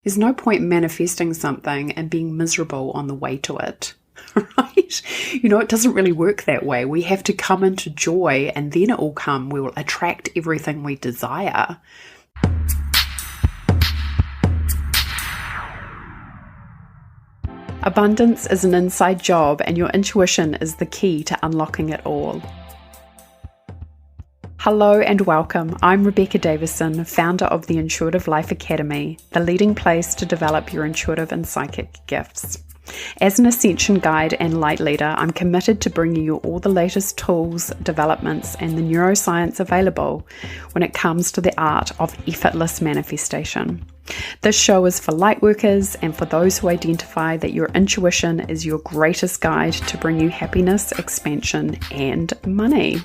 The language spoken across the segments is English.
There's no point manifesting something and being miserable on the way to it, right? It doesn't really work that way. We have to come into joy and then it will come. We will attract everything we desire. Abundance is an inside job, and your intuition is the key to unlocking it all. Hello and welcome. I'm Rebecca Davison, founder of the Intuitive Life Academy, the leading place to develop your intuitive and psychic gifts. As an ascension guide and light leader, I'm committed to bringing you all the latest tools, developments, and the neuroscience available when it comes to the art of effortless manifestation. This show is for lightworkers and for those who identify that your intuition is your greatest guide to bring you happiness, expansion, and money.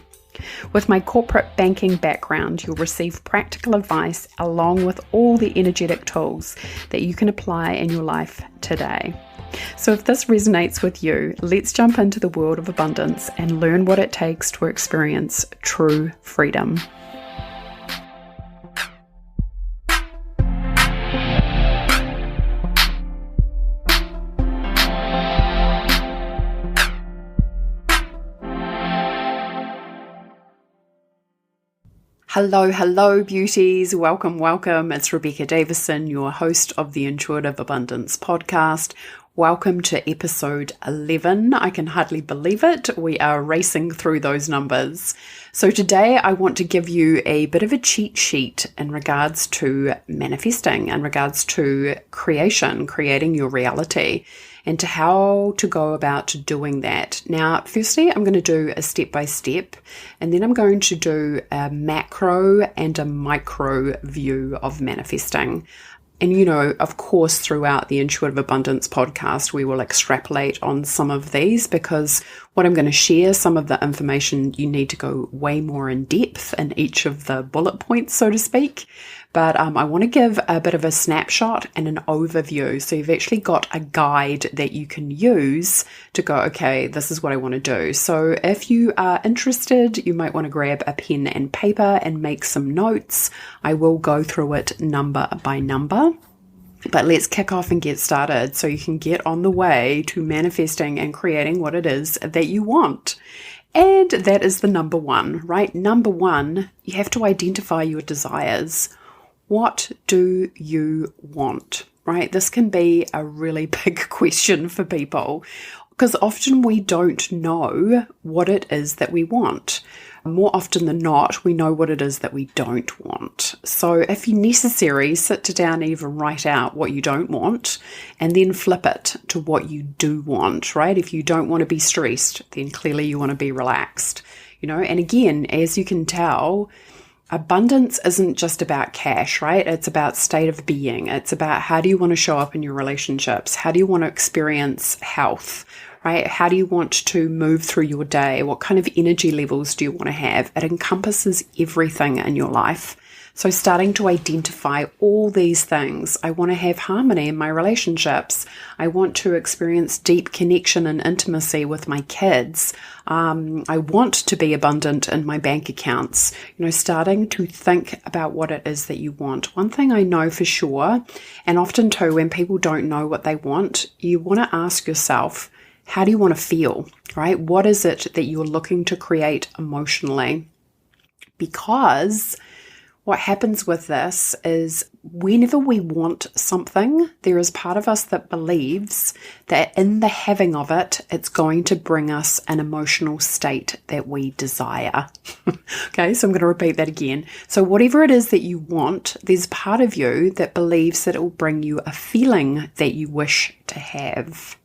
With my corporate banking background, you'll receive practical advice along with all the energetic tools that you can apply in your life today. So if this resonates with you, let's jump into the world of abundance and learn what it takes to experience true freedom. Hello, beauties. Welcome. It's Rebecca Davison, your host of the Intuitive Abundance podcast. Welcome to episode 11. I can hardly believe it. We are racing through those numbers. So today I want to give you a bit of a cheat sheet in regards to manifesting, in regards to creating your reality, and to how to go about doing that. Now, firstly, I'm going to do a step-by-step, and then I'm going to do a macro and a micro view of manifesting. And, of course, throughout the Intuitive Abundance podcast, we will extrapolate on some of these, because what I'm going to share, some of the information, you need to go way more in depth in each of the bullet points, so to speak. But I want to give a bit of a snapshot and an overview. So you've actually got a guide that you can use to go, okay, this is what I want to do. So if you are interested, you might want to grab a pen and paper and make some notes. I will go through it number by number. But let's kick off and get started so you can get on the way to manifesting and creating what it is that you want. And that is the number one, right? Number one, you have to identify your desires. What do you want, right? This can be a really big question for people because often we don't know what it is that we want. More often than not, we know what it is that we don't want. So if necessary, sit down and even write out what you don't want and then flip it to what you do want, right? If you don't want to be stressed, then clearly you want to be relaxed, and again, as you can tell, abundance isn't just about cash, right? It's about state of being. It's about how do you want to show up in your relationships? How do you want to experience health, right? How do you want to move through your day? What kind of energy levels do you want to have? It encompasses everything in your life. So starting to identify all these things. I want to have harmony in my relationships. I want to experience deep connection and intimacy with my kids. I want to be abundant in my bank accounts. Starting to think about what it is that you want. One thing I know for sure, and often too when people don't know what they want, you want to ask yourself, how do you want to feel, right? What is it that you're looking to create emotionally? Because what happens with this is whenever we want something, there is part of us that believes that in the having of it, it's going to bring us an emotional state that we desire. Okay, so I'm going to repeat that again. So whatever it is that you want, there's part of you that believes that it will bring you a feeling that you wish to have.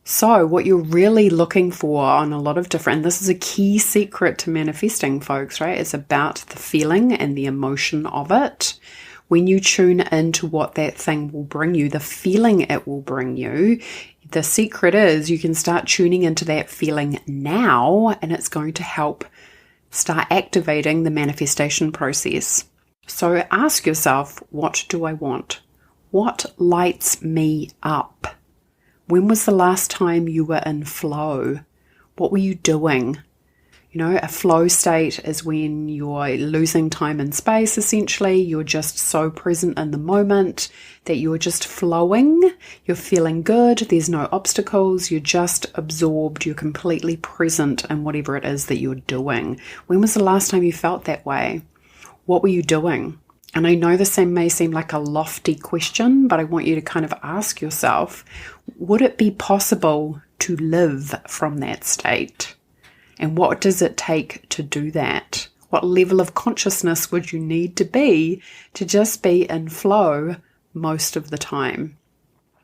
So what you're really looking for on a lot of different, and this is a key secret to manifesting, folks, right? It's about the feeling and the emotion of it. When you tune into what that thing will bring you, the feeling it will bring you, the secret is you can start tuning into that feeling now, and it's going to help start activating the manifestation process. So ask yourself, what do I want? What lights me up? When was the last time you were in flow? What were you doing? A flow state is when you're losing time and space, essentially. You're just so present in the moment that you're just flowing. You're feeling good. There's no obstacles. You're just absorbed. You're completely present in whatever it is that you're doing. When was the last time you felt that way? What were you doing? And I know this may seem like a lofty question, but I want you to kind of ask yourself, would it be possible to live from that state? And what does it take to do that? What level of consciousness would you need to be to just be in flow most of the time?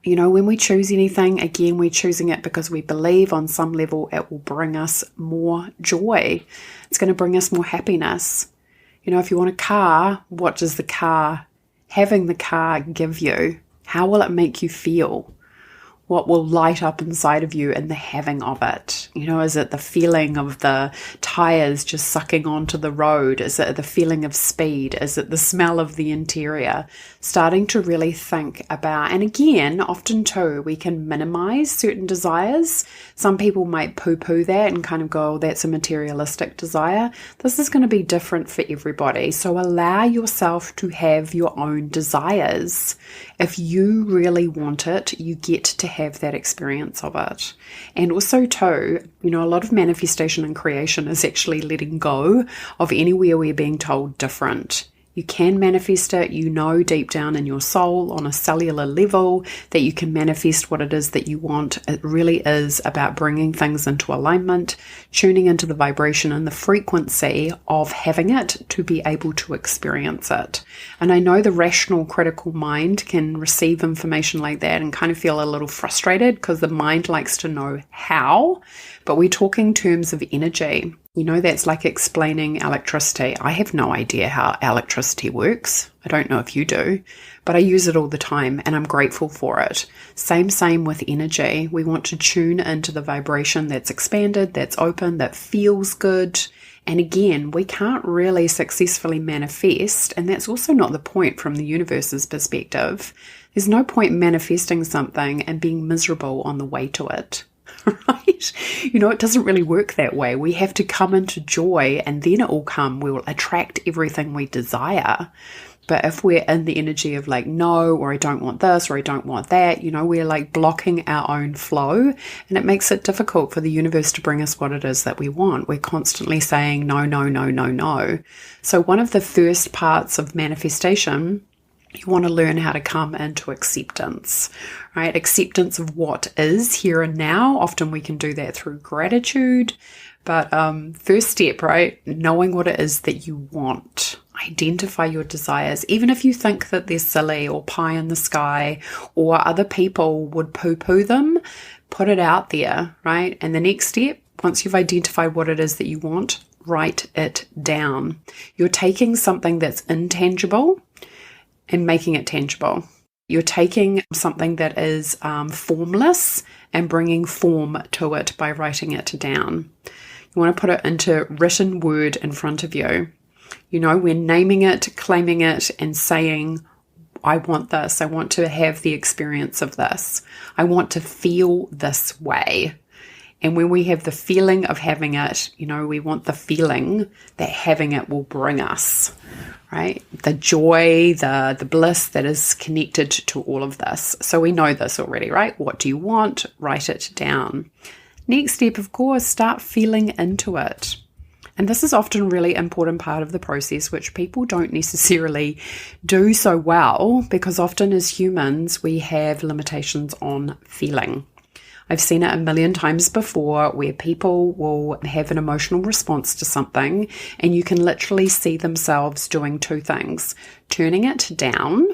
When we choose anything, again, we're choosing it because we believe on some level it will bring us more joy. It's going to bring us more happiness. If you want a car, what does having the car give you? How will it make you feel? What will light up inside of you in the having of it? Is it the feeling of the tires just sucking onto the road? Is it the feeling of speed? Is it the smell of the interior? Starting to really think about, and again, often too, we can minimize certain desires. Some people might poo-poo that and kind of go, oh, that's a materialistic desire. This is going to be different for everybody. So allow yourself to have your own desires. If you really want it, you get to have that experience of it. And also too, a lot of manifestation and creation is actually letting go of anywhere we're being told different. You can manifest it, deep down in your soul on a cellular level that you can manifest what it is that you want. It really is about bringing things into alignment, tuning into the vibration and the frequency of having it to be able to experience it. And I know the rational, critical mind can receive information like that and kind of feel a little frustrated because the mind likes to know how, but we're talking terms of energy. That's like explaining electricity. I have no idea how electricity works. I don't know if you do, but I use it all the time and I'm grateful for it. Same with energy. We want to tune into the vibration that's expanded, that's open, that feels good. And again, we can't really successfully manifest, and that's also not the point from the universe's perspective. There's no point manifesting something and being miserable on the way to it. Right? It doesn't really work that way. We have to come into joy and then it will come. We will attract everything we desire. But if we're in the energy of like, no, or I don't want this, or I don't want that, we're like blocking our own flow, and it makes it difficult for the universe to bring us what it is that we want. We're constantly saying no, no, no, no, no. So one of the first parts of manifestation, you want to learn how to come into acceptance, right? Acceptance of what is here and now. Often we can do that through gratitude. But first step, right? Knowing what it is that you want. Identify your desires. Even if you think that they're silly or pie in the sky or other people would poo-poo them, put it out there, right? And the next step, once you've identified what it is that you want, write it down. You're taking something that's intangible and making it tangible. You're taking something that is formless and bringing form to it by writing it down. You want to put it into written word in front of you. We're naming it, claiming it, and saying, I want this. I want to have the experience of this. I want to feel this way. And when we have the feeling of having it, we want the feeling that having it will bring us, right? The joy, the bliss that is connected to all of this. So we know this already, right? What do you want? Write it down. Next step, of course, start feeling into it. And this is often a really important part of the process, which people don't necessarily do so well, because often as humans, we have limitations on feeling. I've seen it a million times before where people will have an emotional response to something and you can literally see themselves doing two things: turning it down,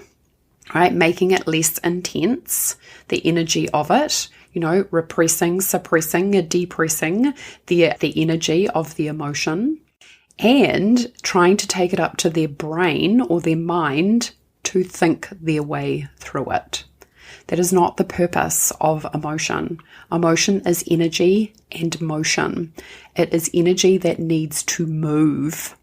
right? Making it less intense, the energy of it, repressing, suppressing, depressing the energy of the emotion, and trying to take it up to their brain or their mind to think their way through it. That is not the purpose of emotion. Emotion is energy and motion. It is energy that needs to move.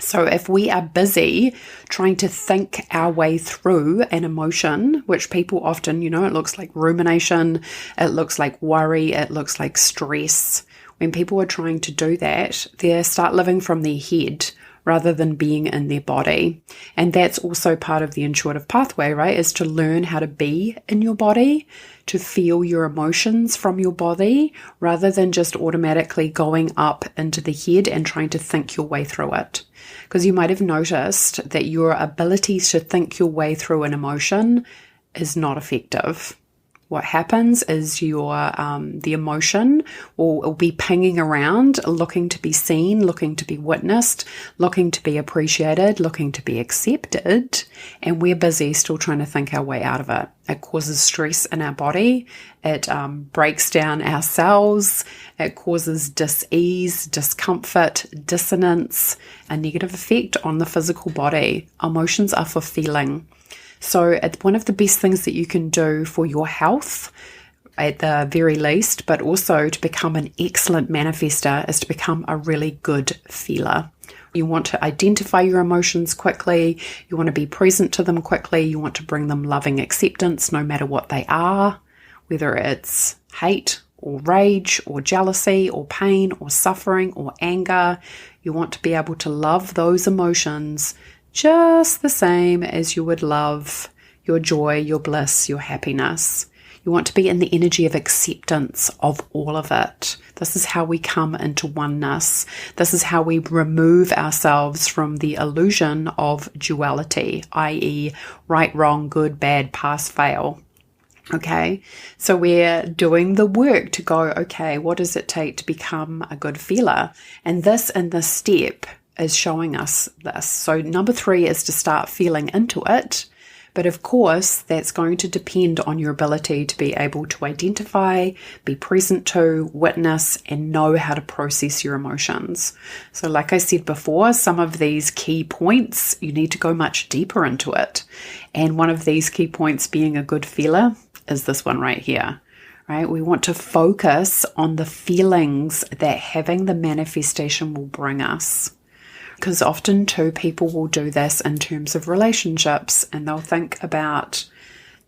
So if we are busy trying to think our way through an emotion, which people often, it looks like rumination, it looks like worry, it looks like stress. When people are trying to do that, they start living from their head rather than being in their body. And that's also part of the intuitive pathway, right? Is to learn how to be in your body, to feel your emotions from your body, rather than just automatically going up into the head and trying to think your way through it. Because you might have noticed that your ability to think your way through an emotion is not effective. What happens is the emotion will be pinging around, looking to be seen, looking to be witnessed, looking to be appreciated, looking to be accepted, and we're busy still trying to think our way out of it. It causes stress in our body. It breaks down our cells. It causes dis-ease, discomfort, dissonance, a negative effect on the physical body. Emotions are for feeling. So it's one of the best things that you can do for your health at the very least, but also to become an excellent manifester is to become a really good feeler. You want to identify your emotions quickly. You want to be present to them quickly. You want to bring them loving acceptance no matter what they are, whether it's hate or rage or jealousy or pain or suffering or anger. You want to be able to love those emotions just the same as you would love your joy, your bliss, your happiness. You want to be in the energy of acceptance of all of it. This is how we come into oneness. This is how we remove ourselves from the illusion of duality, i.e. right, wrong, good, bad, pass, fail. Okay, so we're doing the work to go, okay, what does it take to become a good feeler? And this step is showing us this. So number 3 is to start feeling into it. But of course, that's going to depend on your ability to be able to identify, be present to, witness, and know how to process your emotions. So like I said before, some of these key points, you need to go much deeper into it. And one of these key points being a good feeler is this one right here. Right? We want to focus on the feelings that having the manifestation will bring us. Because often too, people will do this in terms of relationships and they'll think about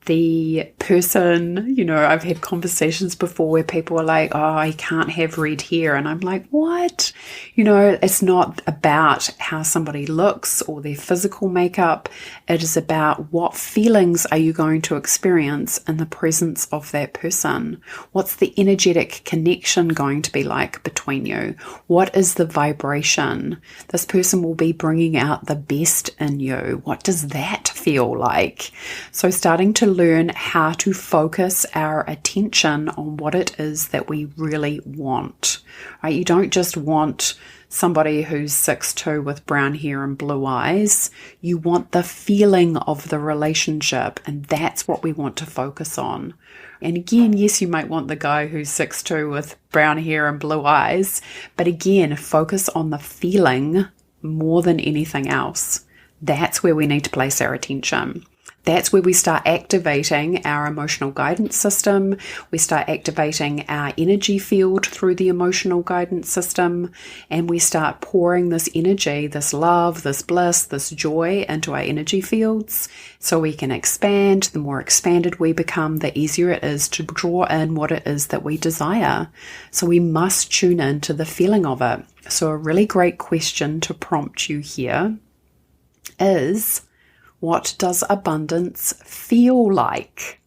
the person, I've had conversations before where people are like, oh, I can't have red hair. And I'm like, what? It's not about how somebody looks or their physical makeup. It is about what feelings are you going to experience in the presence of that person? What's the energetic connection going to be like between you? What is the vibration? This person will be bringing out the best in you. What does that feel like? So starting to learn how to focus our attention on what it is that we really want, right? You don't just want somebody who's 6'2" with brown hair and blue eyes. You want the feeling of the relationship, and that's what we want to focus on. And again, yes, you might want the guy who's 6'2" with brown hair and blue eyes, but again, focus on the feeling more than anything else. That's where we need to place our attention. That's where we start activating our emotional guidance system. We start activating our energy field through the emotional guidance system. And we start pouring this energy, this love, this bliss, this joy into our energy fields so we can expand. The more expanded we become, the easier it is to draw in what it is that we desire. So we must tune in to the feeling of it. So a really great question to prompt you here is, what does abundance feel like?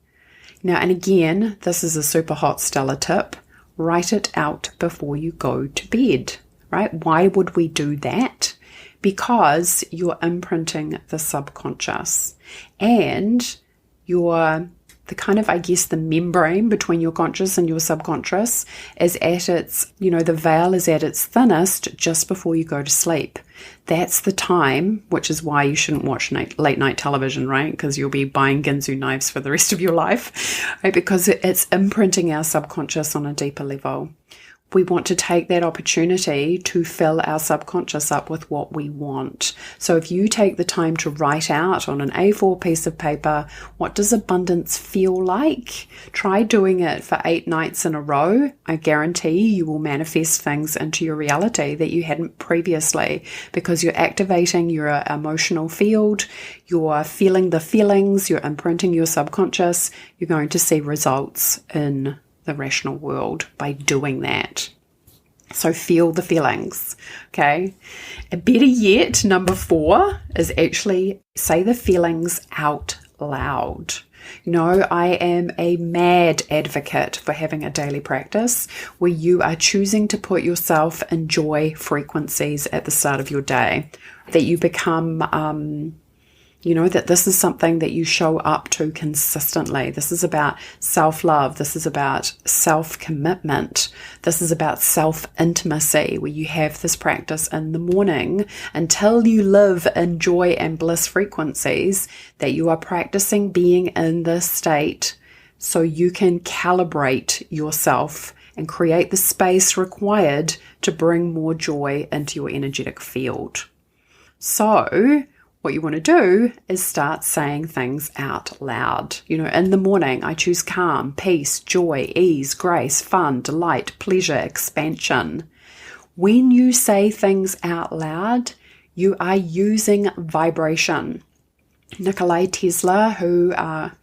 Now, and again, this is a super hot stellar tip. Write it out before you go to bed, right? Why would we do that? Because you're imprinting the subconscious and the membrane between your conscious and your subconscious is at its, the veil is at its thinnest just before you go to sleep. That's the time, which is why you shouldn't watch late night television, right? Because you'll be buying Ginsu knives for the rest of your life, right? Because it's imprinting our subconscious on a deeper level. We want to take that opportunity to fill our subconscious up with what we want. So if you take the time to write out on an A4 piece of paper, what does abundance feel like? Try doing it for 8 nights in a row. I guarantee you will manifest things into your reality that you hadn't previously, because you're activating your emotional field, you're feeling the feelings, you're imprinting your subconscious. You're going to see results in the rational world by doing that. So feel the feelings, okay? Better yet, number 4 is actually say the feelings out loud. I am a mad advocate for having a daily practice where you are choosing to put yourself in joy frequencies at the start of your day, that you become that this is something that you show up to consistently. This is about self-love. This is about self-commitment. This is about self-intimacy, where you have this practice in the morning until you live in joy and bliss frequencies, that you are practicing being in this state so you can calibrate yourself and create the space required to bring more joy into your energetic field. So what you want to do is start saying things out loud. In the morning, I choose calm, peace, joy, ease, grace, fun, delight, pleasure, expansion. When you say things out loud, you are using vibration. Nikola Tesla, who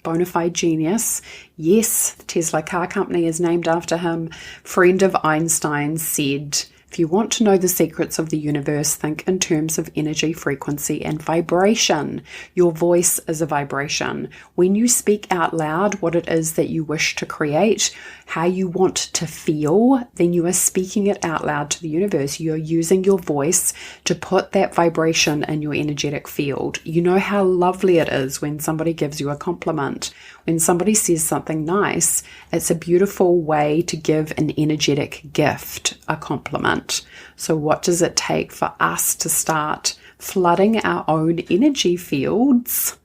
bona fide genius, yes, the Tesla car company is named after him, friend of Einstein, said, if you want to know the secrets of the universe, think in terms of energy, frequency, and vibration. Your voice is a vibration. When you speak out loud what it is that you wish to create, how you want to feel, then you are speaking it out loud to the universe. You're using your voice to put that vibration in your energetic field. You know how lovely it is when somebody gives you a compliment. When somebody says something nice, it's a beautiful way to give an energetic gift, a compliment. So what does it take for us to start flooding our own energy fields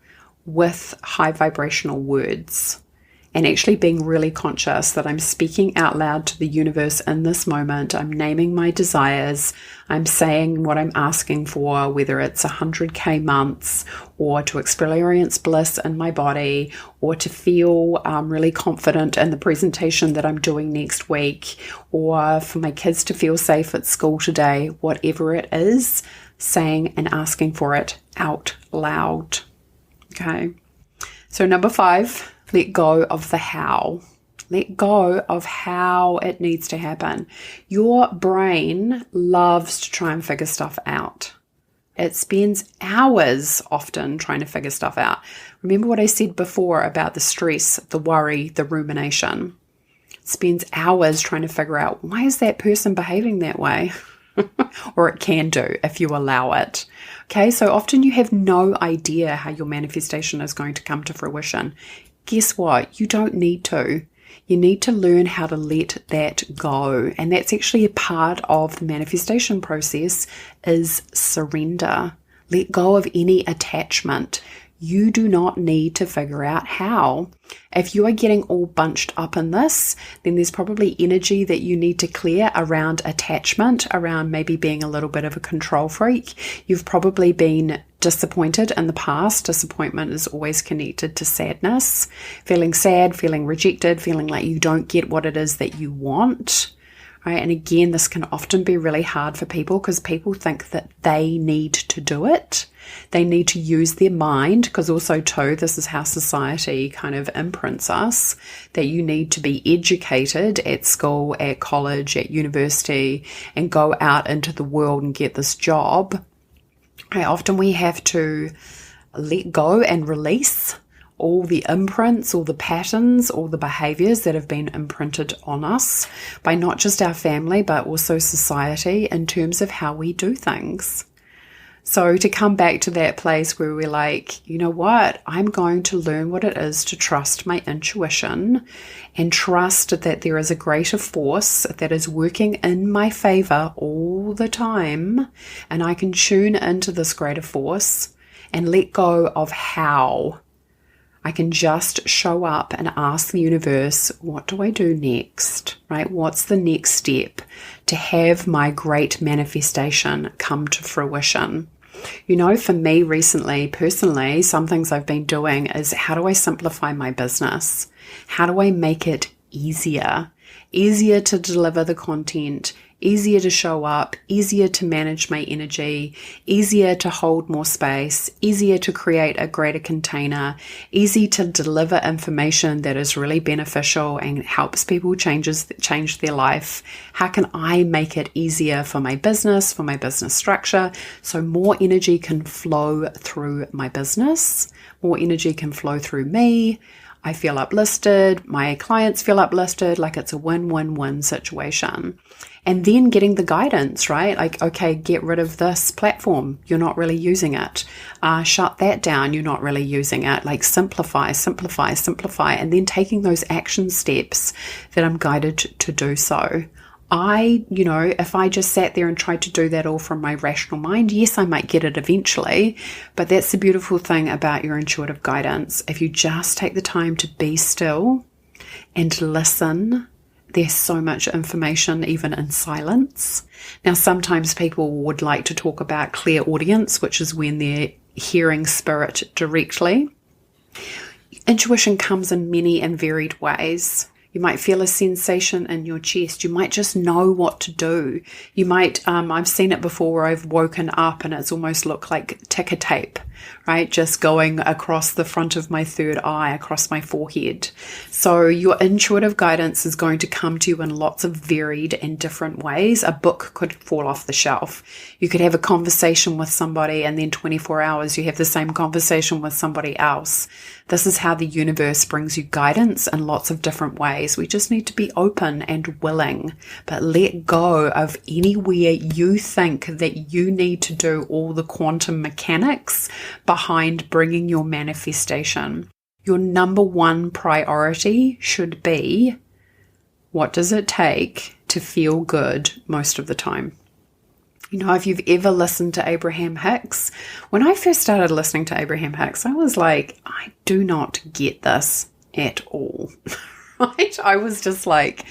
with high vibrational words? And actually being really conscious that I'm speaking out loud to the universe in this moment. I'm naming my desires. I'm saying what I'm asking for, whether it's 100K months, or to experience bliss in my body, or to feel really confident in the presentation that I'm doing next week, or for my kids to feel safe at school today. Whatever it is, saying and asking for it out loud. Okay. So number 5. Let go of the how. Let go of how it needs to happen. Your brain loves to try and figure stuff out. It spends hours often trying to figure stuff out. Remember what I said before about the stress, the worry, the rumination. It spends hours trying to figure out, why is that person behaving that way? Or it can do if you allow it. Okay, so often you have no idea how your manifestation is going to come to fruition. Guess what? You don't need to. You need to learn how to let that go. And that's actually a part of the manifestation process, is surrender. Let go of any attachment. You do not need to figure out how. If you are getting all bunched up in this, then there's probably energy that you need to clear around attachment, around maybe being a little bit of a control freak. You've probably been disappointed in the past. Disappointment is always connected to sadness. Feeling sad, feeling rejected, feeling like you don't get what it is that you want. Right? And again, this can often be really hard for people because people think that they need to do it. They need to use their mind, because also too, this is how society kind of imprints us, that you need to be educated at school, at college, at university, and go out into the world and get this job. Okay, often we have to let go and release all the imprints, all the patterns, all the behaviors that have been imprinted on us by not just our family, but also society in terms of how we do things. So to come back to that place where we're like, you know what, I'm going to learn what it is to trust my intuition and trust that there is a greater force that is working in my favor all the time. And I can tune into this greater force and let go of how. I can just show up and ask the universe, what do I do next, right? What's the next step to have my great manifestation come to fruition? You know, for me recently, personally, some things I've been doing is, how do I simplify my business? How do I make it easier? Easier to deliver the content, easier to show up, easier to manage my energy, easier to hold more space, easier to create a greater container, easy to deliver information that is really beneficial and helps people change their life. How can I make it easier for my business structure, so more energy can flow through my business, more energy can flow through me. I feel uplifted, my clients feel uplifted, like it's a win-win-win situation. And then getting the guidance, right? Like, okay, get rid of this platform. You're not really using it. Shut that down. You're not really using it. Like simplify. And then taking those action steps that I'm guided to do so. If I just sat there and tried to do that all from my rational mind, yes, I might get it eventually, but that's the beautiful thing about your intuitive guidance. If you just take the time to be still and listen, there's so much information even in silence. Now, sometimes people would like to talk about clairaudience, which is when they're hearing spirit directly. Intuition comes in many and varied ways. You might feel a sensation in your chest. You might just know what to do. You might, I've seen it before where I've woken up and it's almost looked like ticker tape, right? Just going across the front of my third eye, across my forehead. So your intuitive guidance is going to come to you in lots of varied and different ways. A book could fall off the shelf. You could have a conversation with somebody and then 24 hours you have the same conversation with somebody else. This is how the universe brings you guidance in lots of different ways. We just need to be open and willing, but let go of anywhere you think that you need to do all the quantum mechanics behind bringing your manifestation. Your number one priority should be, what does it take to feel good most of the time? You know, if you've ever listened to Abraham Hicks, when I first started listening to Abraham Hicks, I was like, I do not get this at all, right? I was just like,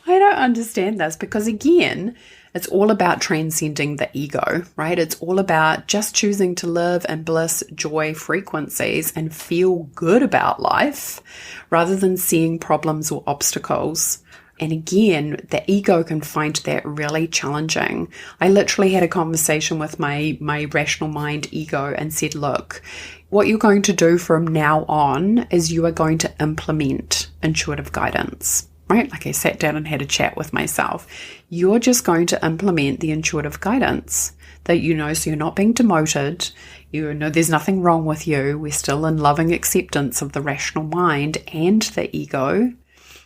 I don't understand this, because again, it's all about transcending the ego, right? It's all about just choosing to live in bliss, joy, frequencies and feel good about life rather than seeing problems or obstacles. And again, the ego can find that really challenging. I literally had a conversation with my rational mind ego and said, look, what you're going to do from now on is you are going to implement intuitive guidance, right? Like I sat down and had a chat with myself. You're just going to implement the intuitive guidance that so you're not being demoted. You know, there's nothing wrong with you. We're still in loving acceptance of the rational mind and the ego.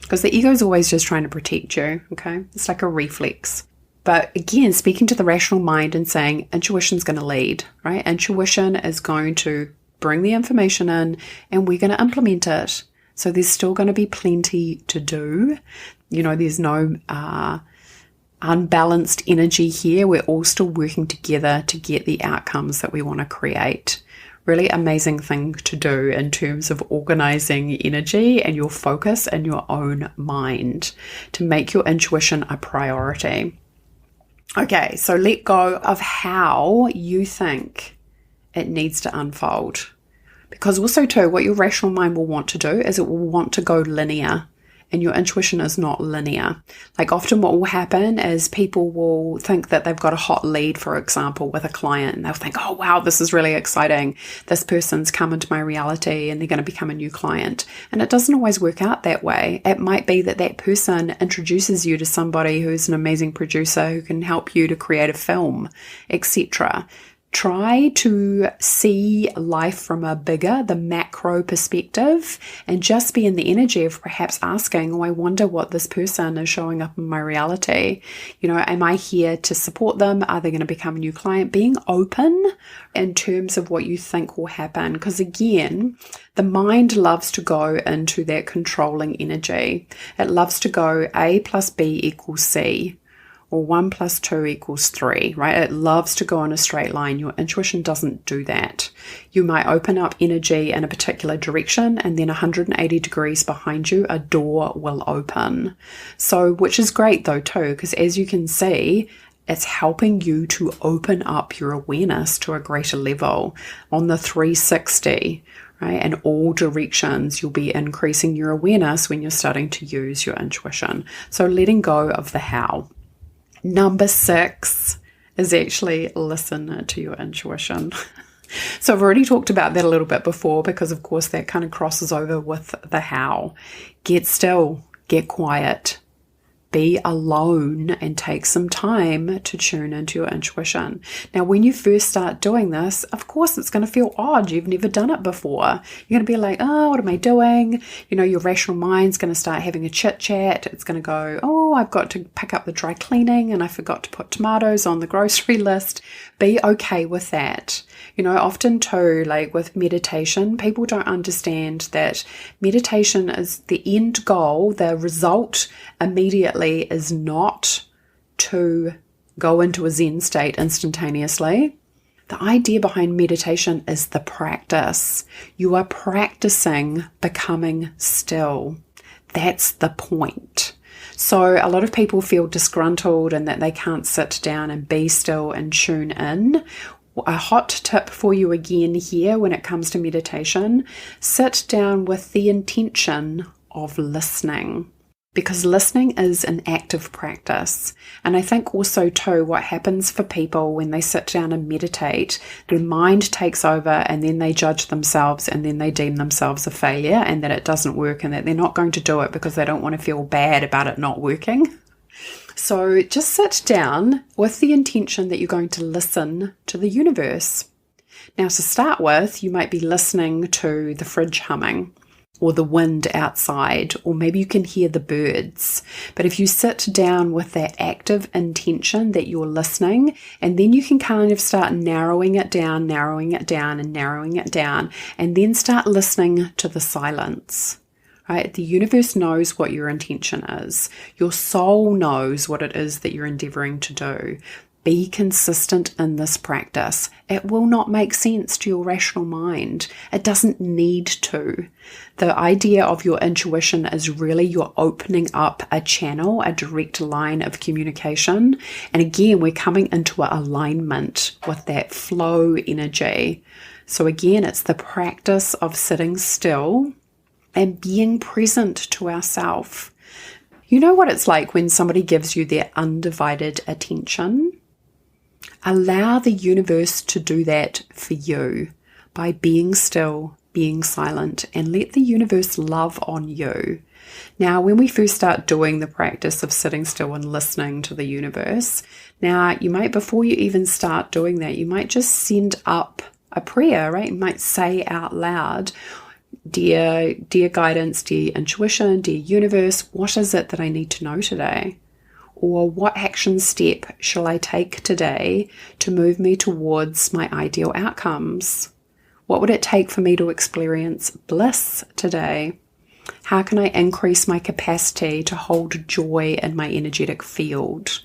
Because the ego is always just trying to protect you, okay? It's like a reflex. But again, speaking to the rational mind and saying intuition's going to lead, right? Intuition is going to bring the information in and we're going to implement it. So there's still going to be plenty to do. There's no unbalanced energy here. We're all still working together to get the outcomes that we want to create. Really amazing thing to do in terms of organizing energy and your focus in your own mind to make your intuition a priority. Okay, so let go of how you think it needs to unfold. Because also too, what your rational mind will want to do is it will want to go linear. And your intuition is not linear. Like often what will happen is people will think that they've got a hot lead, for example, with a client. And they'll think, oh, wow, this is really exciting. This person's come into my reality and they're going to become a new client. And it doesn't always work out that way. It might be that that person introduces you to somebody who's an amazing producer who can help you to create a film, etc. Try to see life from the macro perspective, and just be in the energy of perhaps asking, I wonder what this person is showing up in my reality. Am I here to support them? Are they going to become a new client? Being open in terms of what you think will happen. Because again, the mind loves to go into that controlling energy. It loves to go A plus B equals C. Or 1 plus 2 equals 3, right? It loves to go in a straight line. Your intuition doesn't do that. You might open up energy in a particular direction and then 180 degrees behind you, a door will open. So, which is great though too, because as you can see, it's helping you to open up your awareness to a greater level on the 360, right? In all directions, you'll be increasing your awareness when you're starting to use your intuition. So letting go of the how. Number 6 is actually listen to your intuition. So I've already talked about that a little bit before, because of course that kind of crosses over with the how. Get still, get quiet, be alone, and take some time to tune into your intuition. Now, when you first start doing this, of course, it's going to feel odd. You've never done it before. You're going to be like, oh, what am I doing? Your rational mind's going to start having a chit chat. It's going to go, oh, I've got to pick up the dry cleaning and I forgot to put tomatoes on the grocery list. Be okay with that. Often too, like with meditation, people don't understand that meditation is the end goal. The result immediately is not to go into a Zen state instantaneously. The idea behind meditation is the practice. You are practicing becoming still. That's the point. So a lot of people feel disgruntled and that they can't sit down and be still and tune in. A hot tip for you again here when it comes to meditation: sit down with the intention of listening, because listening is an active practice. And I think also too, what happens for people when they sit down and meditate, their mind takes over and then they judge themselves and then they deem themselves a failure and that it doesn't work and that they're not going to do it because they don't want to feel bad about it not working. So just sit down with the intention that you're going to listen to the universe. Now, to start with, you might be listening to the fridge humming or the wind outside, or maybe you can hear the birds. But if you sit down with that active intention that you're listening, and then you can kind of start narrowing it down, and then start listening to the silence. Right? The universe knows what your intention is. Your soul knows what it is that you're endeavoring to do. Be consistent in this practice. It will not make sense to your rational mind. It doesn't need to. The idea of your intuition is really you're opening up a channel, a direct line of communication. And again, we're coming into alignment with that flow energy. So again, it's the practice of sitting still and being present to ourselves. You know what it's like when somebody gives you their undivided attention? Allow the universe to do that for you by being still, being silent, and let the universe love on you. Now, when we first start doing the practice of sitting still and listening to the universe, now you might, before you even start doing that, you might just send up a prayer, right? You might say out loud, Dear guidance, dear intuition, dear universe, what is it that I need to know today? Or what action step shall I take today to move me towards my ideal outcomes? What would it take for me to experience bliss today? How can I increase my capacity to hold joy in my energetic field?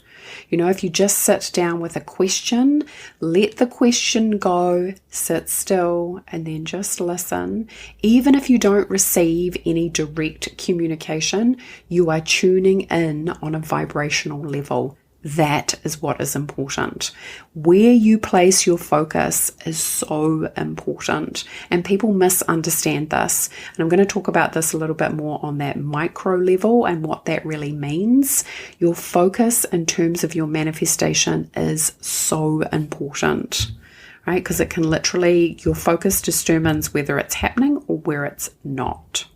If you just sit down with a question, let the question go, sit still, and then just listen. Even if you don't receive any direct communication, you are tuning in on a vibrational level. That is what is important. Where you place your focus is so important, and people misunderstand this. And I'm going to talk about this a little bit more on that micro level and what that really means. Your focus in terms of your manifestation is so important, right? Because it can literally, your focus determines whether it's happening or where it's not.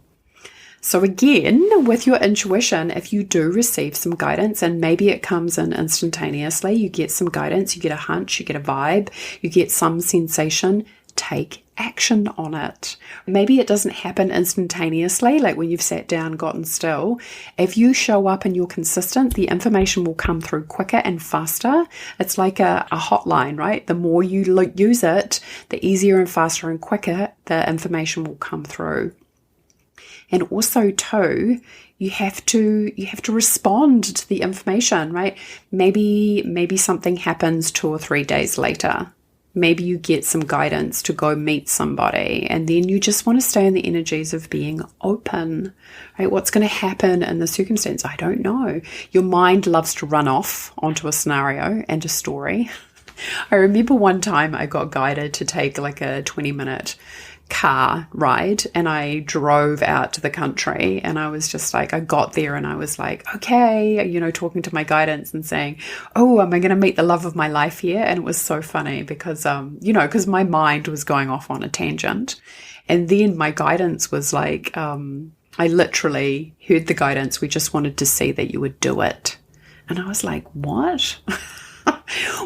So again, with your intuition, if you do receive some guidance, and maybe it comes in instantaneously, you get some guidance, you get a hunch, you get a vibe, you get some sensation, take action on it. Maybe it doesn't happen instantaneously, like when you've sat down, gotten still. If you show up and you're consistent, the information will come through quicker and faster. It's like a hotline, right? The more you use it, the easier and faster and quicker the information will come through. And also too, you have to respond to the information, right? Maybe something happens 2 or 3 days later. Maybe you get some guidance to go meet somebody, and then you just want to stay in the energies of being open, right? What's going to happen in the circumstance? I don't know. Your mind loves to run off onto a scenario and a story. I remember one time I got guided to take like a 20-minute car ride and I drove out to the country, and I was just like, I got there and I was like, okay, talking to my guidance and saying, oh, am I going to meet the love of my life here? And it was so funny because, because my mind was going off on a tangent. And then my guidance was like, I literally heard the guidance, we just wanted to see that you would do it. And I was like, what?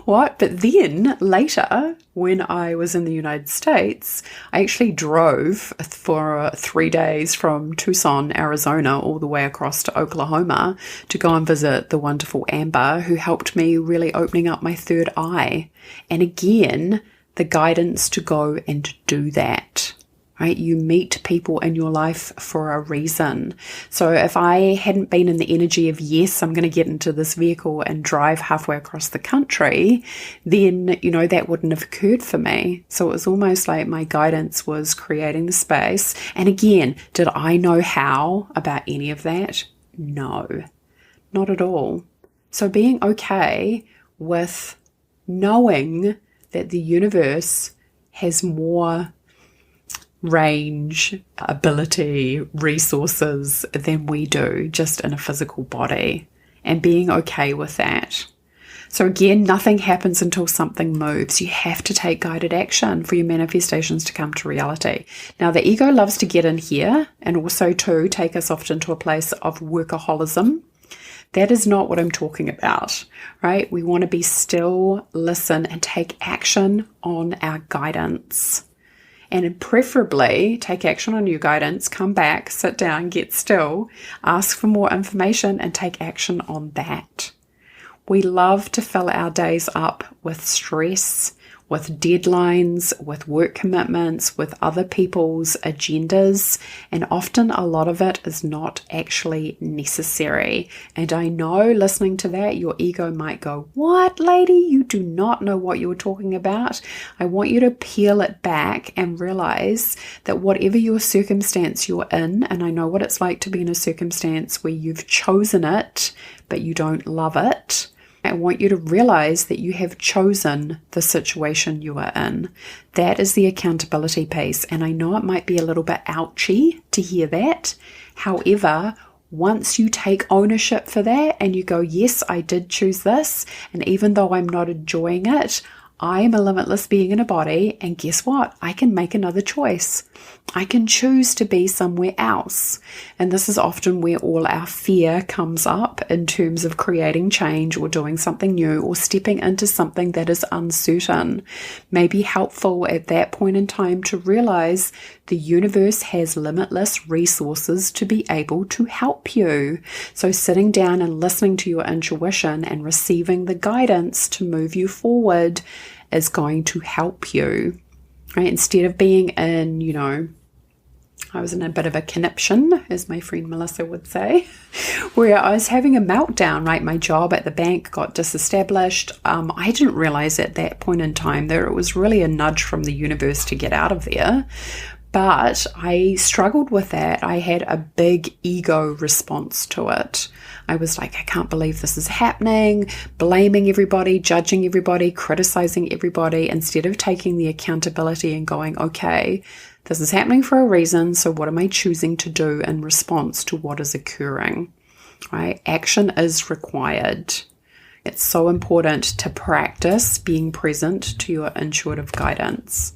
What? But then later, when I was in the United States, I actually drove for 3 days from Tucson, Arizona, all the way across to Oklahoma to go and visit the wonderful Amber, who helped me really opening up my third eye. And again, the guidance to go and do that. Right? You meet people in your life for a reason. So if I hadn't been in the energy of, yes, I'm going to get into this vehicle and drive halfway across the country, then, that wouldn't have occurred for me. So it was almost like my guidance was creating the space. And again, did I know how about any of that? No, not at all. So being okay with knowing that the universe has more range, ability, resources than we do just in a physical body, and being okay with that. So again, nothing happens until something moves. You have to take guided action for your manifestations to come to reality. Now, the ego loves to get in here and also to take us often to a place of workaholism. That is not what I'm talking about, right? We want to be still, listen, and take action on our guidance. And preferably take action on your guidance, come back, sit down, get still, ask for more information and take action on that. We love to fill our days up with stress, with deadlines, with work commitments, with other people's agendas, and often a lot of it is not actually necessary. And I know listening to that, your ego might go, what, lady? You do not know what you're talking about. I want you to peel it back and realize that whatever your circumstance you're in, and I know what it's like to be in a circumstance where you've chosen it, but you don't love it, I want you to realize that you have chosen the situation you are in. That is the accountability piece. And I know it might be a little bit ouchy to hear that. However, once you take ownership for that and you go, yes, I did choose this. And even though I'm not enjoying it, I am a limitless being in a body. And guess what? I can make another choice. I can choose to be somewhere else. And this is often where all our fear comes up in terms of creating change or doing something new or stepping into something that is uncertain. May be helpful at that point in time to realize the universe has limitless resources to be able to help you. So sitting down and listening to your intuition and receiving the guidance to move you forward is going to help you. Right? Instead of being in, I was in a bit of a conniption, as my friend Melissa would say, where I was having a meltdown, right? My job at the bank got disestablished. I didn't realize at that point in time that it was really a nudge from the universe to get out of there. But I struggled with that. I had a big ego response to it. I was like, I can't believe this is happening, blaming everybody, judging everybody, criticizing everybody, instead of taking the accountability and going, okay, this is happening for a reason. So what am I choosing to do in response to what is occurring? Right? Action is required. It's so important to practice being present to your intuitive guidance.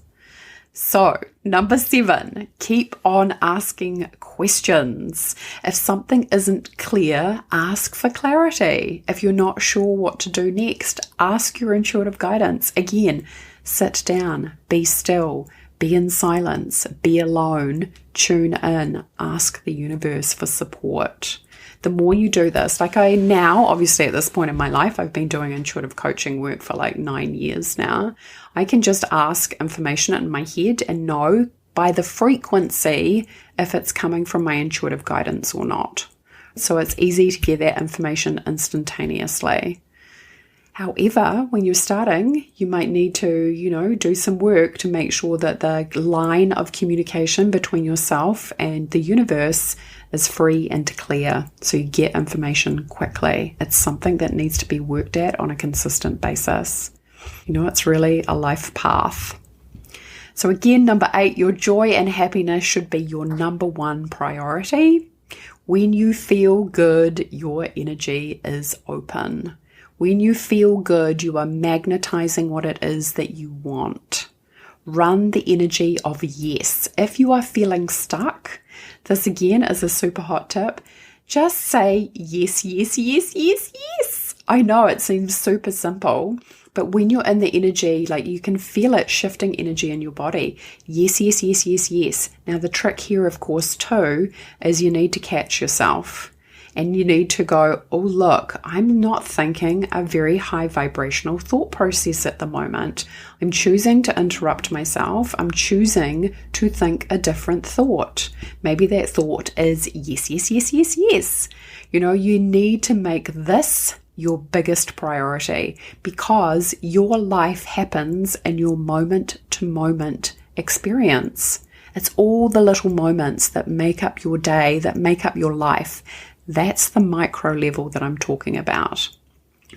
So, number 7, keep on asking questions. If something isn't clear, ask for clarity. If you're not sure what to do next, ask your intuitive guidance. Again, sit down, be still, be in silence, be alone, tune in, ask the universe for support. The more you do this, like I now, obviously at this point in my life, I've been doing intuitive coaching work for like 9 years now. I can just ask information in my head and know by the frequency if it's coming from my intuitive guidance or not. So it's easy to get that information instantaneously. However, when you're starting, you might need to, do some work to make sure that the line of communication between yourself and the universe is free and clear, so you get information quickly. It's something that needs to be worked at on a consistent basis. It's really a life path. So again, number 8, your joy and happiness should be your number one priority. When you feel good, your energy is open. When you feel good, you are magnetizing what it is that you want. Run the energy of yes. If you are feeling stuck, this again is a super hot tip. Just say yes, yes, yes, yes, yes. I know it seems super simple, but when you're in the energy, like you can feel it shifting energy in your body. Yes, yes, yes, yes, yes. Now the trick here, of course, too, is you need to catch yourself. And you need to go, oh, look, I'm not thinking a very high vibrational thought process at the moment. I'm choosing to interrupt myself. I'm choosing to think a different thought. Maybe that thought is yes, yes, yes, yes, yes. You need to make this your biggest priority because your life happens in your moment-to-moment experience. It's all the little moments that make up your day, that make up your life. That's the micro level that I'm talking about.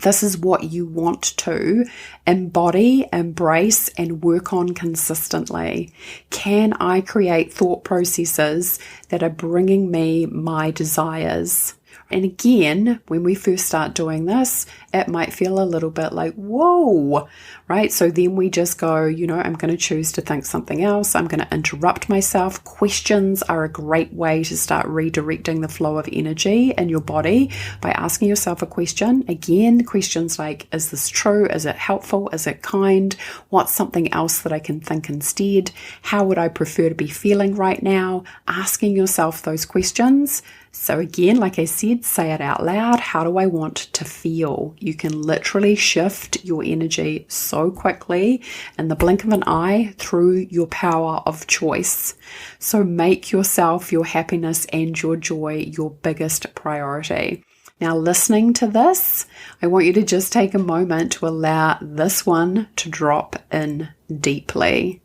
This is what you want to embody, embrace, and work on consistently. Can I create thought processes that are bringing me my desires? And again, when we first start doing this, it might feel a little bit like, whoa, right? So then we just go, I'm going to choose to think something else. I'm going to interrupt myself. Questions are a great way to start redirecting the flow of energy in your body by asking yourself a question. Again, questions like, is this true? Is it helpful? Is it kind? What's something else that I can think instead? How would I prefer to be feeling right now? Asking yourself those questions. So again, like I said, say it out loud. How do I want to feel? You can literally shift your energy so quickly in the blink of an eye through your power of choice. So make yourself, your happiness and your joy your biggest priority. Now, listening to this, I want you to just take a moment to allow this one to drop in deeply.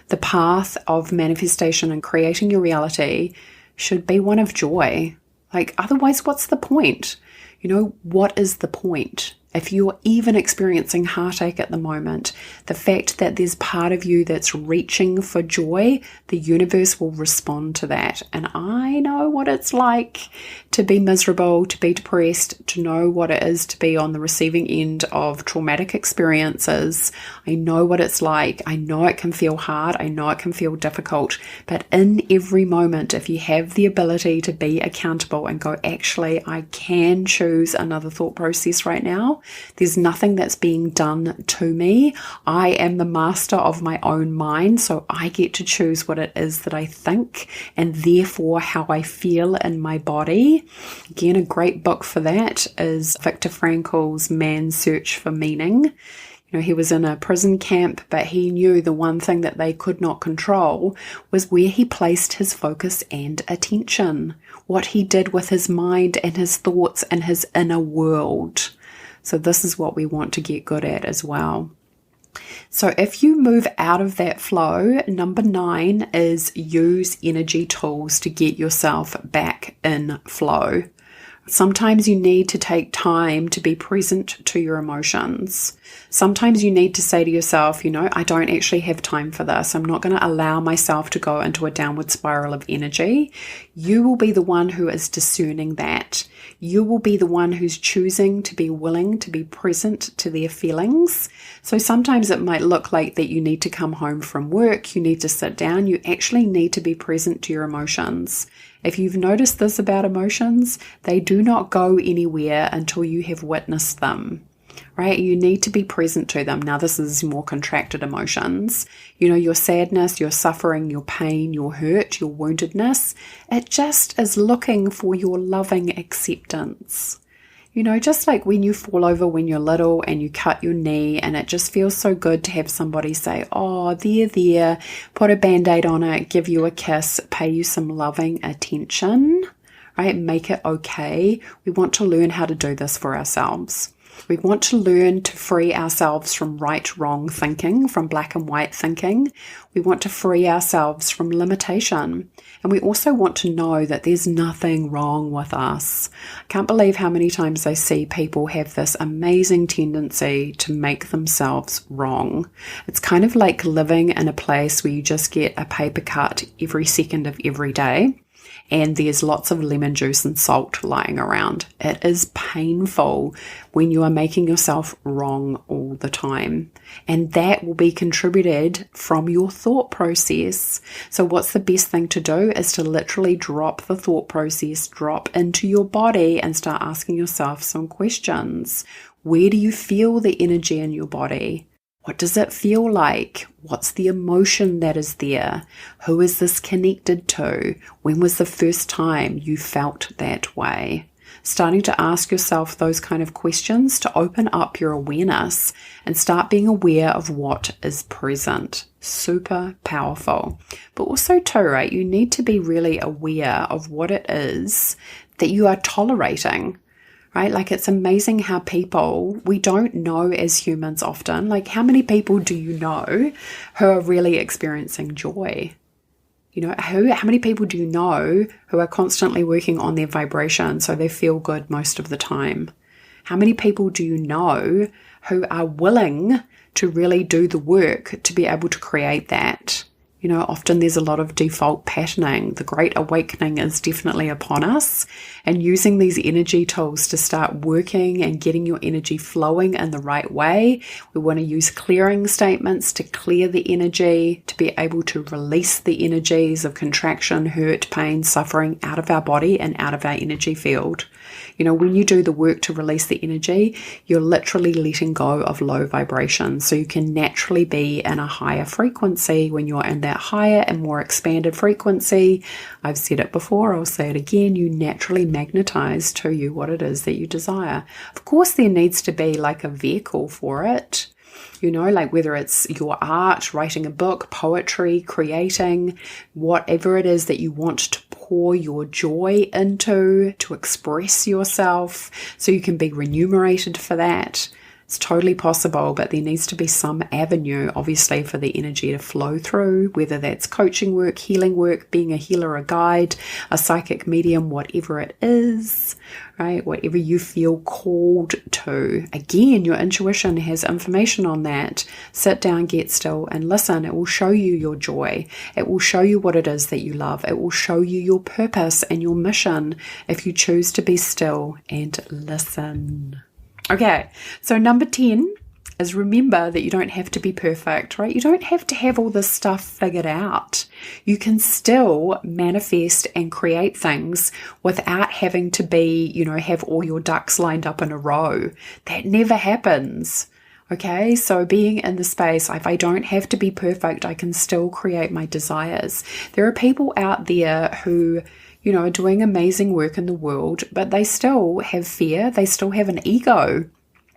The path of manifestation and creating your reality should be one of joy. Otherwise, what's the point? What is the point? If you're even experiencing heartache at the moment, the fact that there's part of you that's reaching for joy, the universe will respond to that. And I know what it's like to be miserable, to be depressed, to know what it is to be on the receiving end of traumatic experiences. I know what it's like. I know it can feel hard. I know it can feel difficult. But in every moment, if you have the ability to be accountable and go, actually, I can choose another thought process right now. There's nothing that's being done to me. I am the master of my own mind, so I get to choose what it is that I think and therefore how I feel in my body. Again, a great book for that is Viktor Frankl's Man's Search for Meaning. He was in a prison camp, but he knew the one thing that they could not control was where he placed his focus and attention, what he did with his mind and his thoughts and his inner world. So this is what we want to get good at as well. So if you move out of that flow, number 9 is use energy tools to get yourself back in flow. Sometimes you need to take time to be present to your emotions. Sometimes you need to say to yourself, I don't actually have time for this. I'm not going to allow myself to go into a downward spiral of energy. You will be the one who is discerning that. You will be the one who's choosing to be willing to be present to their feelings. So sometimes it might look like that you need to come home from work, you need to sit down, you actually need to be present to your emotions. If you've noticed this about emotions, they do not go anywhere until you have witnessed them, right? You need to be present to them. Now, this is more contracted emotions. Your sadness, your suffering, your pain, your hurt, your woundedness, it just is looking for your loving acceptance. Just like when you fall over when you're little and you cut your knee and it just feels so good to have somebody say, oh, there, put a Band-Aid on it, give you a kiss, pay you some loving attention, right? Make it okay. We want to learn how to do this for ourselves. We want to learn to free ourselves from right-wrong thinking, from black and white thinking. We want to free ourselves from limitation. And we also want to know that there's nothing wrong with us. I can't believe how many times I see people have this amazing tendency to make themselves wrong. It's kind of like living in a place where you just get a paper cut every second of every day, and there's lots of lemon juice and salt lying around. It is painful when you are making yourself wrong all the time. And that will be contributed from your thought process. So what's the best thing to do is to literally drop the thought process, drop into your body and start asking yourself some questions. Where do you feel the energy in your body? What does it feel like? What's the emotion that is there? Who is this connected to? When was the first time you felt that way? Starting to ask yourself those kind of questions to open up your awareness and start being aware of what is present. Super powerful. But also too, right, you need to be really aware of what it is that you are tolerating. Right? Like, it's amazing how people, we don't know as humans often, like how many people do you know who are really experiencing joy? You know, how many people do you know who are constantly working on their vibration so they feel good most of the time? How many people do you know who are willing to really do the work to be able to create that? You know, often there's a lot of default patterning. The Great Awakening is definitely upon us, and using these energy tools to start working and getting your energy flowing in the right way. We want to use clearing statements to clear the energy, to be able to release the energies of contraction, hurt, pain, suffering out of our body and out of our energy field. You know, when you do the work to release the energy, you're literally letting go of low vibration. So you can naturally be in a higher frequency. When you're in that higher and more expanded frequency, I've said it before, I'll say it again, you naturally magnetize to you what it is that you desire. Of course, there needs to be like a vehicle for it. You know, like whether it's your art, writing a book, poetry, creating, whatever it is that you want to pour your joy into, to express yourself, so you can be remunerated for that. It's totally possible, but there needs to be some avenue, obviously, for the energy to flow through, whether that's coaching work, healing work, being a healer, a guide, a psychic medium, whatever it is, right? Whatever you feel called to. Again, your intuition has information on that. Sit down, get still, and listen. It will show you your joy. It will show you what it is that you love. It will show you your purpose and your mission if you choose to be still and listen. Okay, so number 10 is remember that you don't have to be perfect, right? You don't have to have all this stuff figured out. You can still manifest and create things without having to be, you know, have all your ducks lined up in a row. That never happens. Okay, so being in the space, if I don't have to be perfect, I can still create my desires. There are people out there who, you know, are doing amazing work in the world, but they still have fear. They still have an ego.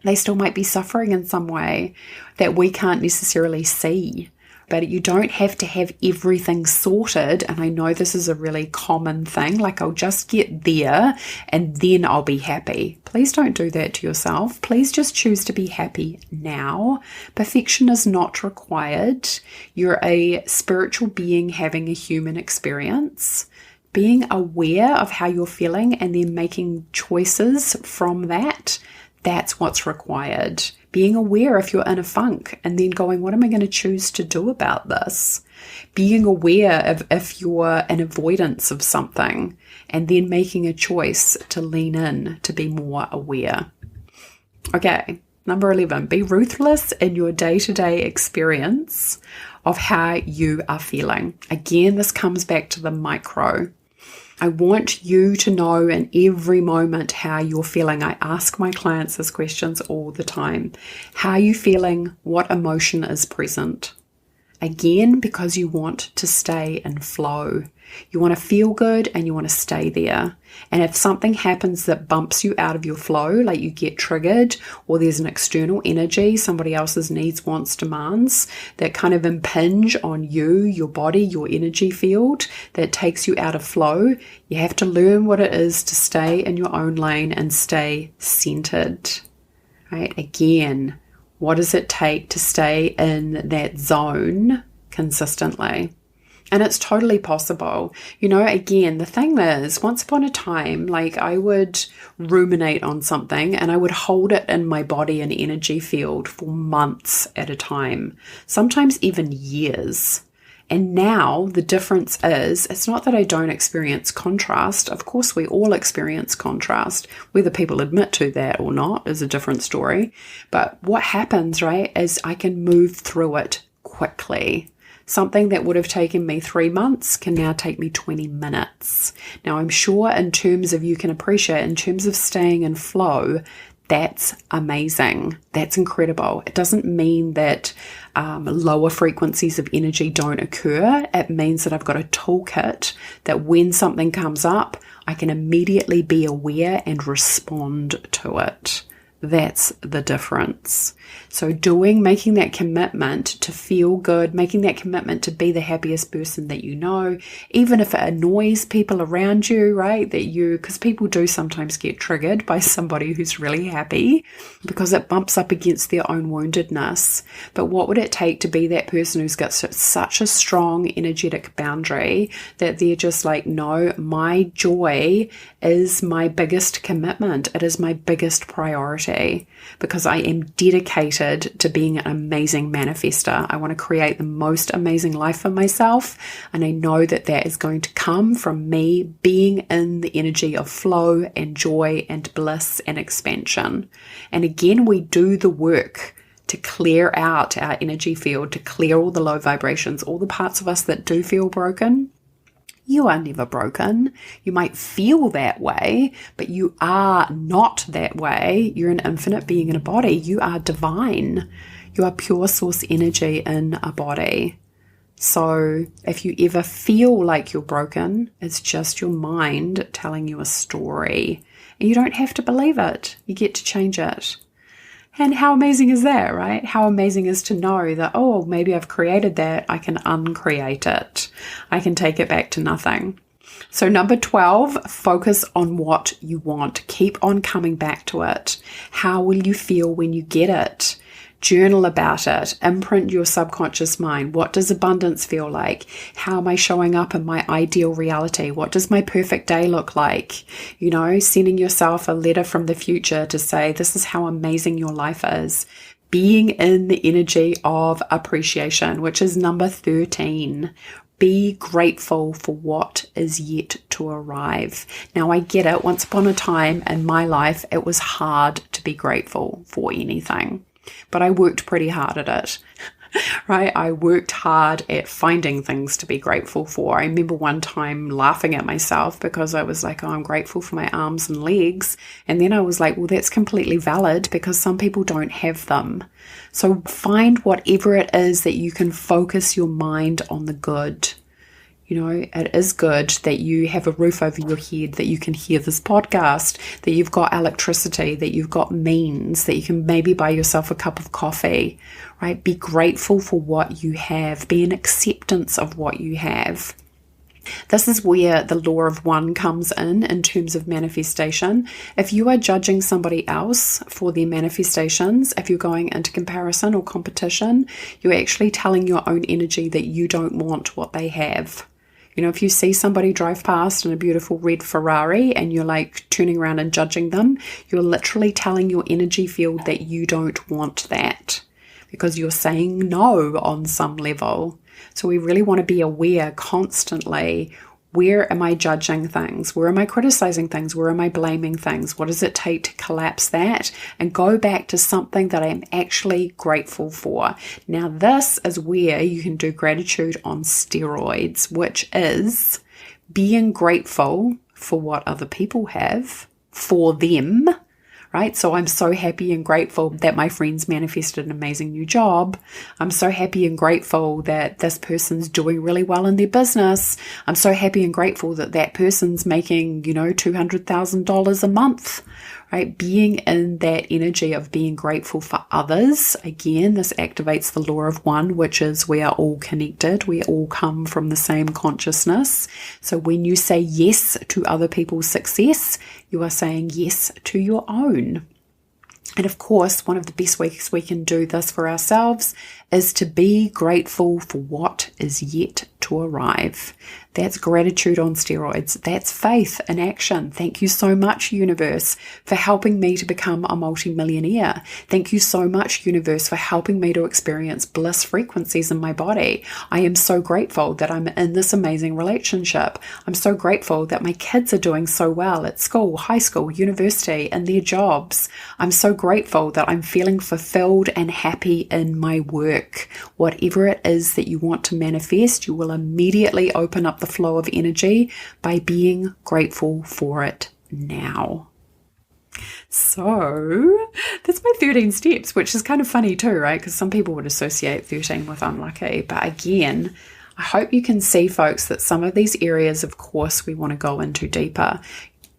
They still might be suffering in some way that we can't necessarily see. But you don't have to have everything sorted. And I know this is a really common thing. Like, I'll just get there and then I'll be happy. Please don't do that to yourself. Please just choose to be happy now. Perfection is not required. You're a spiritual being having a human experience. Being aware of how you're feeling and then making choices from that, that's what's required. Being aware if you're in a funk and then going, what am I going to choose to do about this? Being aware of if you're in avoidance of something and then making a choice to lean in, to be more aware. Okay, number 11, be ruthless in your day-to-day experience of how you are feeling. Again, this comes back to the micro. I want you to know in every moment how you're feeling. I ask my clients these questions all the time. How are you feeling? What emotion is present? Again, because you want to stay in flow. You want to feel good and you want to stay there. And if something happens that bumps you out of your flow, like you get triggered or there's an external energy, somebody else's needs, wants, demands that kind of impinge on you, your body, your energy field that takes you out of flow, you have to learn what it is to stay in your own lane and stay centered. right? Again, what does it take to stay in that zone consistently? And it's totally possible. Again, the thing is, once upon a time, like I would ruminate on something and I would hold it in my body and energy field for months at a time, sometimes even years. And now the difference is, it's not that I don't experience contrast. Of course, we all experience contrast. Whether people admit to that or not is a different story. But what happens, right, is I can move through it quickly. Something that would have taken me 3 months can now take me 20 minutes. Now, I'm sure in terms of, you can appreciate, in terms of staying in flow, that's amazing. That's incredible. It doesn't mean that lower frequencies of energy don't occur. It means that I've got a toolkit that when something comes up, I can immediately be aware and respond to it. That's the difference. So making that commitment to feel good, making that commitment to be the happiest person that you know, even if it annoys people around you, right? Because people do sometimes get triggered by somebody who's really happy because it bumps up against their own woundedness. But what would it take to be that person who's got such a strong energetic boundary that they're just like, no, my joy is my biggest commitment. It is my biggest priority because I am dedicated to being an amazing manifester. I want to create the most amazing life for myself. And I know that that is going to come from me being in the energy of flow and joy and bliss and expansion. And again, we do the work to clear out our energy field, to clear all the low vibrations, all the parts of us that do feel broken. You are never broken. You might feel that way, but you are not that way. You're an infinite being in a body. You are divine. You are pure source energy in a body. So if you ever feel like you're broken, it's just your mind telling you a story. And you don't have to believe it. You get to change it. And how amazing is that, right? How amazing is to know that, oh, maybe I've created that. I can uncreate it. I can take it back to nothing. So number 12, focus on what you want. Keep on coming back to it. How will you feel when you get it? Journal about it. Imprint your subconscious mind. What does abundance feel like? How am I showing up in my ideal reality? What does my perfect day look like? Sending yourself a letter from the future to say, this is how amazing your life is. Being in the energy of appreciation, which is number 13. Be grateful for what is yet to arrive. Now, I get it. Once upon a time in my life, it was hard to be grateful for anything. But I worked pretty hard at it, right? I worked hard at finding things to be grateful for. I remember one time laughing at myself because I was like, oh, I'm grateful for my arms and legs. And then I was like, well, that's completely valid because some people don't have them. So find whatever it is that you can focus your mind on the good. It is good that you have a roof over your head, that you can hear this podcast, that you've got electricity, that you've got means, that you can maybe buy yourself a cup of coffee, right? Be grateful for what you have. Be in acceptance of what you have. This is where the law of one comes in terms of manifestation. If you are judging somebody else for their manifestations, if you're going into comparison or competition, you're actually telling your own energy that you don't want what they have. If you see somebody drive past in a beautiful red Ferrari and you're like turning around and judging them, you're literally telling your energy field that you don't want that because you're saying no on some level. So we really want to be aware constantly. Where am I judging things? Where am I criticizing things? Where am I blaming things? What does it take to collapse that and go back to something that I'm actually grateful for? Now, this is where you can do gratitude on steroids, which is being grateful for what other people have for them, right? So I'm so happy and grateful that my friends manifested an amazing new job. I'm so happy and grateful that this person's doing really well in their business. I'm so happy and grateful that that person's making, $200,000 a month, right? Being in that energy of being grateful for others. Again, this activates the law of one, which is we are all connected. We all come from the same consciousness. So when you say yes to other people's success, you are saying yes to your own. And of course, one of the best ways we can do this for ourselves is to be grateful for what is yet to arrive. That's gratitude on steroids. That's faith in action. Thank you so much, universe, for helping me to become a multimillionaire. Thank you so much, universe, for helping me to experience bliss frequencies in my body. I am so grateful that I'm in this amazing relationship. I'm so grateful that my kids are doing so well at school, high school, university, and their jobs. I'm so grateful that I'm feeling fulfilled and happy in my work. Whatever it is that you want to manifest, you will immediately open up the flow of energy by being grateful for it now. So that's my 13 steps, which is kind of funny too, right? Because some people would associate 13 with unlucky. But again, I hope you can see, folks, that some of these areas, of course, we want to go into deeper.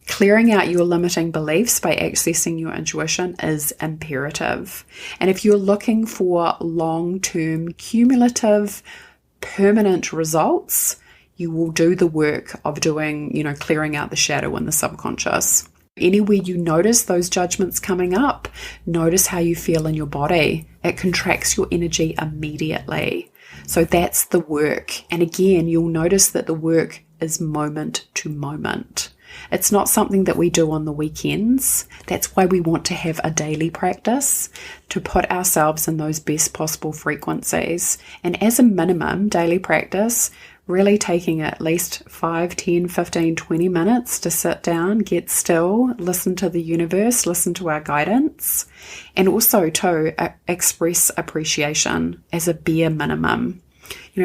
Clearing out your limiting beliefs by accessing your intuition is imperative. And if you're looking for long-term, cumulative, permanent results, you will do the work of doing, clearing out the shadow in the subconscious. Anywhere you notice those judgments coming up, notice how you feel in your body. It contracts your energy immediately. So that's the work. And again, you'll notice that the work is moment to moment. It's not something that we do on the weekends. That's why we want to have a daily practice to put ourselves in those best possible frequencies. And as a minimum, daily practice, really taking at least 5, 10, 15, 20 minutes to sit down, get still, listen to the universe, listen to our guidance, and also to express appreciation as a bare minimum.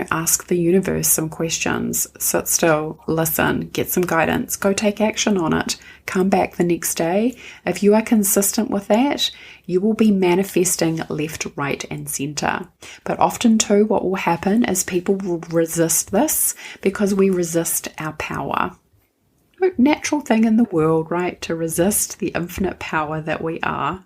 Ask the universe some questions, sit still, listen, get some guidance, go take action on it, come back the next day. If you are consistent with that, you will be manifesting left, right, and center. But often too, what will happen is people will resist this because we resist our power. Natural thing in the world, right? To resist the infinite power that we are.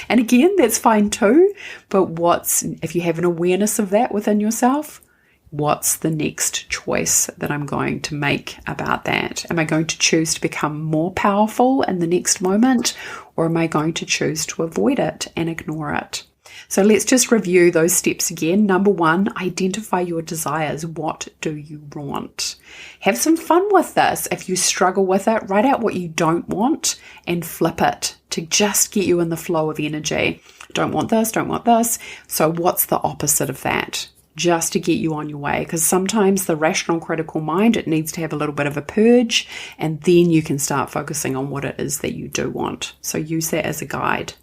And again, that's fine too. But if you have an awareness of that within yourself, what's the next choice that I'm going to make about that? Am I going to choose to become more powerful in the next moment, or am I going to choose to avoid it and ignore it? So let's just review those steps again. Number 1, identify your desires. What do you want? Have some fun with this. If you struggle with it, write out what you don't want and flip it to just get you in the flow of energy. Don't want this, don't want this. So what's the opposite of that? Just to get you on your way, because sometimes the rational critical mind, it needs to have a little bit of a purge, and then you can start focusing on what it is that you do want. So use that as a guide.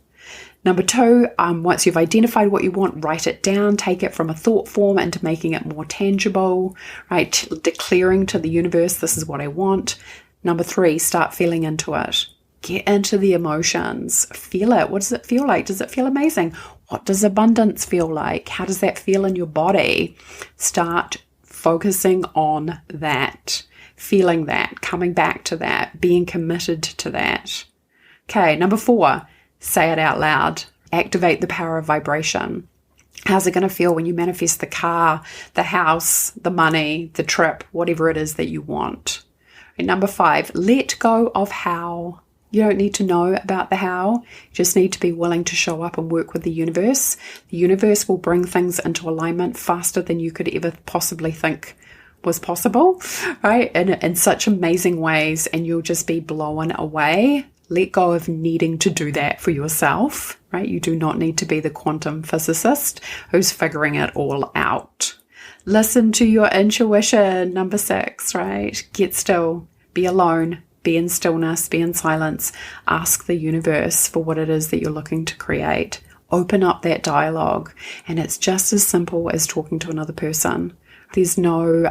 Number 2, once you've identified what you want, write it down, take it from a thought form into making it more tangible, right? Declaring to the universe, this is what I want. Number 3, start feeling into it. Get into the emotions. Feel it. What does it feel like? Does it feel amazing? What does abundance feel like? How does that feel in your body? Start focusing on that, feeling that, coming back to that, being committed to that. Okay, number 4, say it out loud. Activate the power of vibration. How's it going to feel when you manifest the car, the house, the money, the trip, whatever it is that you want? And number 5, let go of how. You don't need to know about the how. You just need to be willing to show up and work with the universe. The universe will bring things into alignment faster than you could ever possibly think was possible, right? In such amazing ways, and you'll just be blown away. Let go of needing to do that for yourself, right? You do not need to be the quantum physicist who's figuring it all out. Listen to your intuition, number 6, right? Get still, be alone. Be in stillness, be in silence, ask the universe for what it is that you're looking to create. Open up that dialogue, and it's just as simple as talking to another person. There's no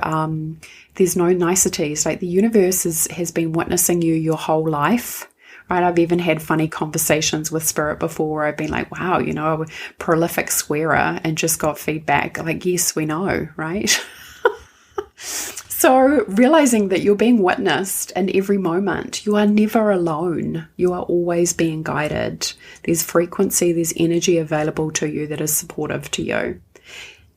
niceties. Like the universe has been witnessing you your whole life, right? I've even had funny conversations with spirit before where I've been like, wow, I'm a prolific swearer, and just got feedback like, yes, we know, right? So realizing that you're being witnessed in every moment, you are never alone. You are always being guided. There's frequency, there's energy available to you that is supportive to you.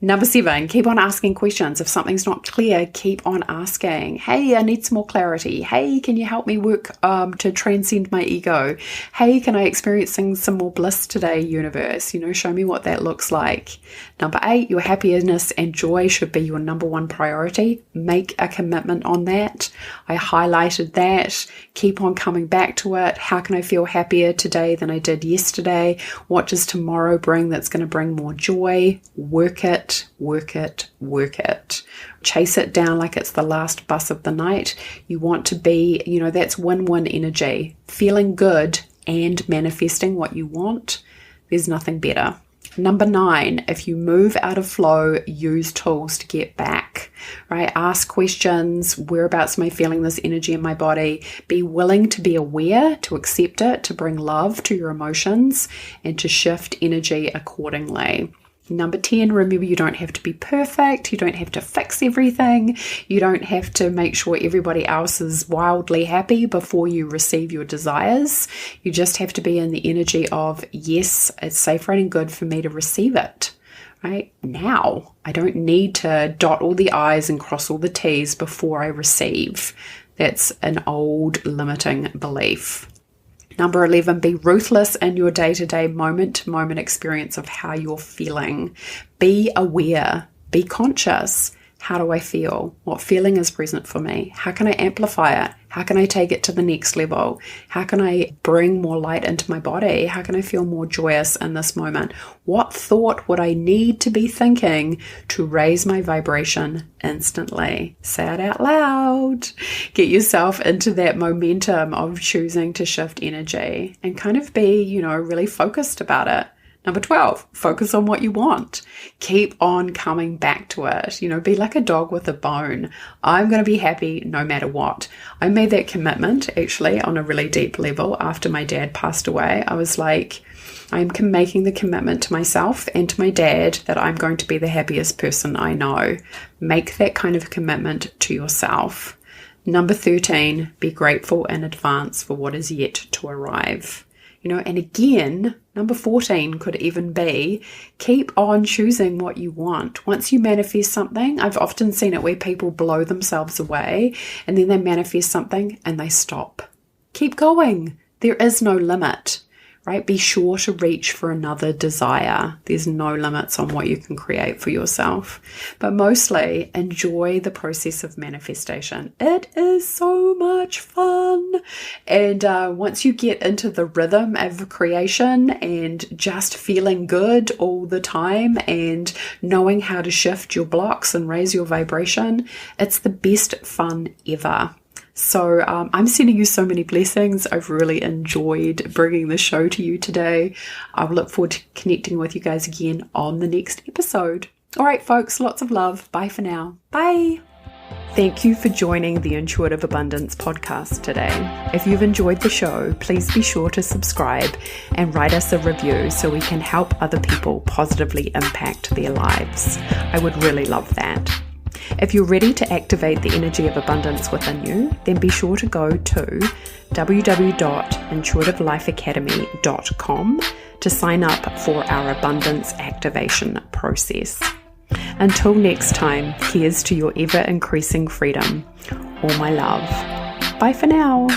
Number 7, keep on asking questions. If something's not clear, keep on asking. Hey, I need some more clarity. Hey, can you help me work to transcend my ego? Hey, can I experience some more bliss today, universe? Show me what that looks like. Number 8, your happiness and joy should be your number 1 priority. Make a commitment on that. I highlighted that. Keep on coming back to it. How can I feel happier today than I did yesterday? What does tomorrow bring that's going to bring more joy? Work it, work it, work it. Chase it down like it's the last bus of the night. You want to be, that's win-win energy. Feeling good and manifesting what you want. There's nothing better. Number 9, if you move out of flow, use tools to get back, right? Ask questions. Whereabouts am I feeling this energy in my body? Be willing to be aware, to accept it, to bring love to your emotions, and to shift energy accordingly. Number 10, remember you don't have to be perfect. You don't have to fix everything. You don't have to make sure everybody else is wildly happy before you receive your desires. You just have to be in the energy of, yes, it's safe, right, and good for me to receive it. Right now, I don't need to dot all the I's and cross all the T's before I receive. That's an old limiting belief. Number 11, be ruthless in your day-to-day, moment-to-moment experience of how you're feeling. Be aware, be conscious. How do I feel? What feeling is present for me? How can I amplify it? How can I take it to the next level? How can I bring more light into my body? How can I feel more joyous in this moment? What thought would I need to be thinking to raise my vibration instantly? Say it out loud. Get yourself into that momentum of choosing to shift energy and kind of be, really focused about it. Number 12, focus on what you want. Keep on coming back to it. Be like a dog with a bone. I'm going to be happy no matter what. I made that commitment actually on a really deep level after my dad passed away. I was like, I'm making the commitment to myself and to my dad that I'm going to be the happiest person I know. Make that kind of commitment to yourself. Number 13, be grateful in advance for what is yet to arrive. And again, number 14 could even be, keep on choosing what you want. Once you manifest something, I've often seen it where people blow themselves away and then they manifest something and they stop. Keep going. There is no limit, right? Be sure to reach for another desire. There's no limits on what you can create for yourself. But mostly enjoy the process of manifestation. It is so much fun. And once you get into the rhythm of creation and just feeling good all the time and knowing how to shift your blocks and raise your vibration, it's the best fun ever. So I'm sending you so many blessings. I've really enjoyed bringing the show to you today. I look forward to connecting with you guys again on the next episode. All right, folks, lots of love. Bye for now. Bye. Thank you for joining the Intuitive Abundance podcast today. If you've enjoyed the show, please be sure to subscribe and write us a review so we can help other people positively impact their lives. I would really love that. If you're ready to activate the energy of abundance within you, then be sure to go to www.intuitivelifeacademy.com to sign up for our abundance activation process. Until next time, here's to your ever-increasing freedom. All my love. Bye for now.